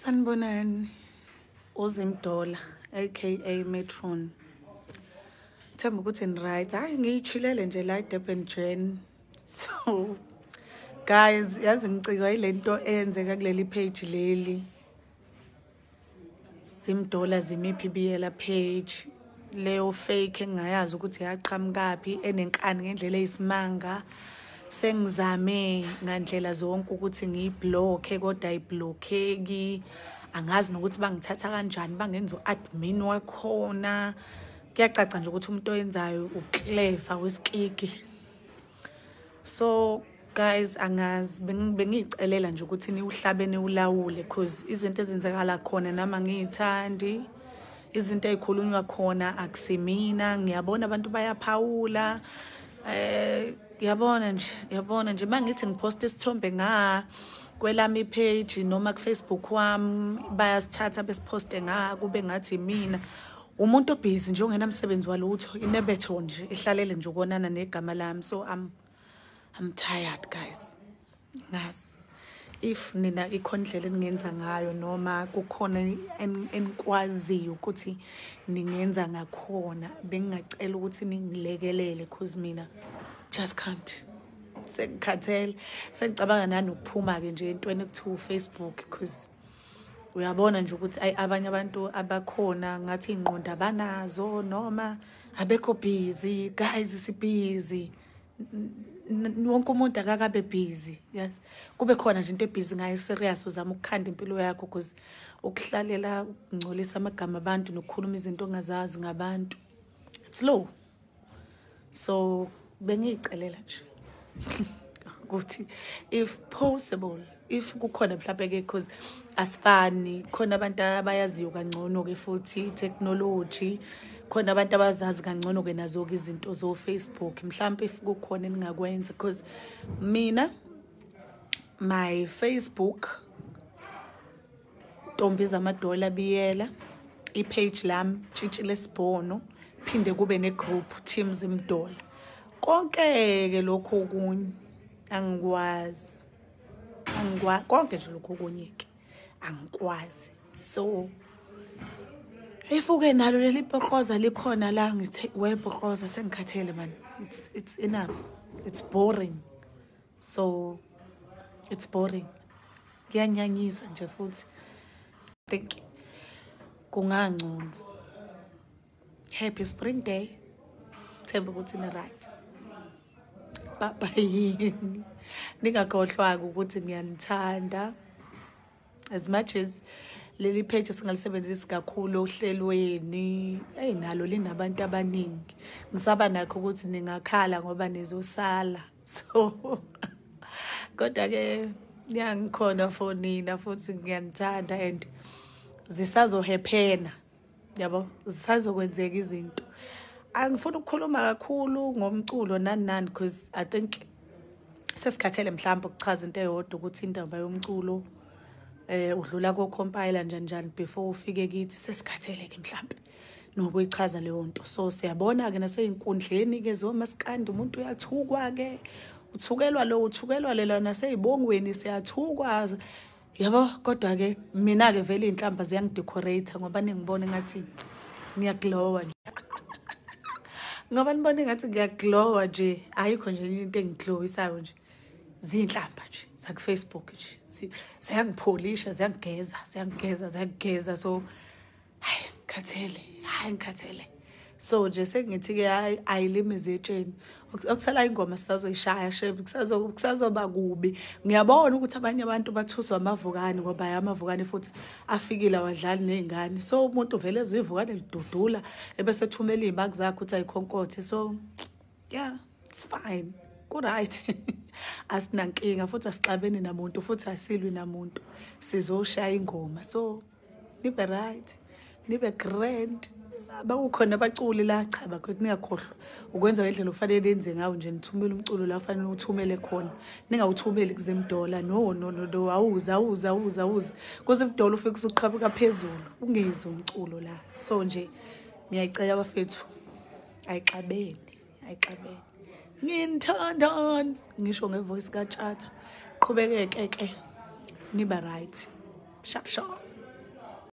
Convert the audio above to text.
Sanibonani, uZimdola aka Metron. Themba ukuthi ni right. Hayi ngiyichilele nje la eDurban Jen. So guys, yazi ngicikwa ilento eyenzeka kuleli page leli. Zimdola zimiphi Biyela page. Leo fake engayazi ukuthi yaqhamukapi enenkani ngendlela eyisimanga. Sengizame ngandlela zonke ukuthi ngiyiblock kodwa ayiblockeki. Angazi nokuthi bangithatha kanjani bangenza uadmin wakhona. Kuyacaca nje ukuthi umuntu oyenzayo uclever wesikiki. So guys, angazi bengiyicelela nje ukuthi niwuhlabene ulawule because izinto ezenzekala khona nama ngiyithandi. Izinto ezikhulunywa khona akusimina, ngiyabona abantu bayaphawula. Yabona nje mangithi ngiposta isithombe kwelami page noma ku Facebook wami bayasithatha besiposte kube ngathi mina umuntu obusy nje ongenamsebenzi walutho inebetho nje ihlalele nje ukonana negama lami. So I'm tired guys. Ngazi if nina ikhondlela eningenza ngayo noma kukhona enikwaziyo ukuthi ningenza ngakhona bengingacela ukuthi ningilekelele because mina just can't. Sengikhathele sengicabanga nanokuphuma ke nje entweni ekuthiwa Facebook because uyabona nje ukuthi abanye abantu abakhona ngathi ingqondo abanazo noma abekho busy. Guys, si busy. Wonke umuntu akakabe busy. Yes, kube khona nje into ebusy ngayo serious uzama ukukhanda impilo yakho because ukuhlalela ukungcolisa amagama abantu nokukhuluma izinto ongazazi ngabantu it's low. So bengiyicelela nje ukuthi if possible, if kukhona mhlawumbe ke because asifani khona abantu abayaziyo kangcono ke futhi technology, khona abantu abazazi kangcono ke nazo ke izinto zo Facebook. Mhlawumbe if kukhona eningakwenza because mina my Facebook Ntombiza amadola Biyela, ipage lami Tshitshile Sibhono, phinde kube ne group Team Zimdola. Konke ke lokho okunye angikwazi konke nje lokho okunye ke angikwazi. So if uke nalo leli yepokoza likhona la ngithi wepokoza sengikhathele man. It's enough. It's boring. So it's boring. Kuyanyanyisa nje futhi. Think kungangcono. Happy spring day. Themba ukuthi ni right. Bye. Ningakhohlwa ukuthi ngiyanithanda. As much as leli page singalisebenzisa kakhulu ohlelweni, nalo linabantu abaningi. Ngisaba nakho ukuthi ningakhala ngoba nizosala. So kodwa ke ngiyangikhona for nina futhi ngiyanithanda and zisazohephena. Yabo, zisazokwenzeka izinto. Angifuni ukukhuluma kakhulu ngomculo nani because I think sesikhathele mhlawumbe ukuchaza into eyodwa ukuthi indaba yomculo udlula ko compiler njani before ufike kithi. Sesikhathele ke mhlawumbe nokuyichaza leyo nto. So siyabona ke naseyinkundleni ke zomaskandi umuntu uyathukwa ke, uthukelwa lo uthukelwa lela naseyibongweni siyathukwa. Yabo, kodwa ke mina ke vele inhlamba ziyangidecorate ngoba ningibone ngathi ngiyaglowa nje. Ngoba nibone ngathi ngiyaglowa nje, ayikho nje into engiglowisayo nje. Zinhlamba nje za ku Facebook nje. Ziyangipholisha, ziyangigeza. So hayi ngikhathele. So nje sengithi ke ayilimize etsheni. Okusala ingoma sisazoyishaya shebi kusazoba kubi. Ngiyabona ukuthi abanye abantu bathuswa amavukane ngoba amavukane futhi afikile awadlali nezingane. So umuntu vele ezuyivukane lidudula ebese thumela izimaki zakhe ukuthi ayikhonkothe. So yeah, it's fine. Ku right. Asinankinga futhi asixabene namuntu futhi asilwi namuntu. Sizoshaya ingoma. So nibe right, nibe grand. Bakukhona abaculi la cha bakho ningakhohlwa ukwenza ngendlela ofanele yenze ngawo nje. Nithumela umculo la ufanele uthumele khona, ningawuthumeli kuZimdola. No awuza kuZimdola ufike usuqhabuka phezulu ungezi umculo la. So nje ngiyayicela bafethu ayixabene nginithanda ngisho ngevoice kaTshatha. Qhubekeke ke niba right. Sharp.